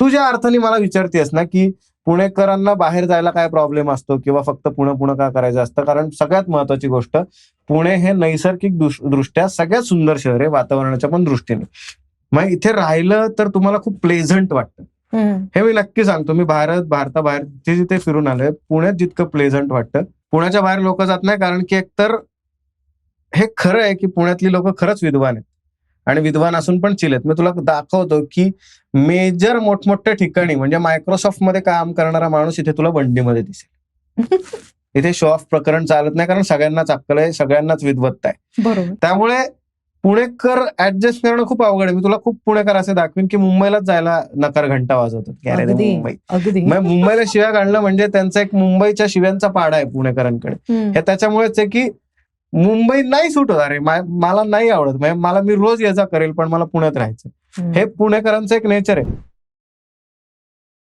तू ज्या अर्थाने मला विचारतेस ना की पुणेकरांना बाहेर जायला काय प्रॉब्लेम असतो किंवा फक्त पुणे का करायचं असतं, कारण सगळ्यात महत्वाची गोष्ट, पुणे हे नैसर्गिक दृष्ट्या सगळ्यात सुंदर शहर आहे वातावरणाच्या पण दृष्टीने. मग इथे राहिलं तर तुम्हाला खूप प्लेझंट वाटतं. हे मी नक्की सांगतो. मी भारताबाहेर जिथे फिरून आलोय, पुण्यात जितकं प्लेझंट वाटतं पुण्याच्या बाहेर लोक जात नाही, कारण की एकतर हे खरं आहे की पुण्यातली लोक खरंच विद्वान आहेत आणि विद्वान असून पण चिल आहेत. मी तुला दाखवतो की मेजर मोठमोठ्या ठिकाणी म्हणजे मायक्रोसॉफ्ट मध्ये काम करणारा माणूस इथे तुला बंडीमध्ये दिसेल. इथे शो ऑफ प्रकरण चालत नाही, कारण सगळ्यांनाच अक्कल आहे, सगळ्यांनाच विद्वत्ता आहे. बरोबर. त्यामुळे पुणेकर ऍडजस्ट करणं खूप अवघड आहे. मी तुला खूप पुणेकर असे दाखवीन की मुंबईलाच जायला नकार घंटा वाजवतात की अरे मुंबई. मग मुंबईला शिव्या काढणं म्हणजे त्यांचा एक मुंबईच्या शिव्यांचा पाडा आहे पुणेकरांकडे. हे त्याच्यामुळेच आहे की मुंबई नाही सुटत. अरे मला नाही आवडत, मला मी रोज याचा करेल पण मला पुण्यात राहायचं. हे पुणेकरांचं एक नेचर आहे.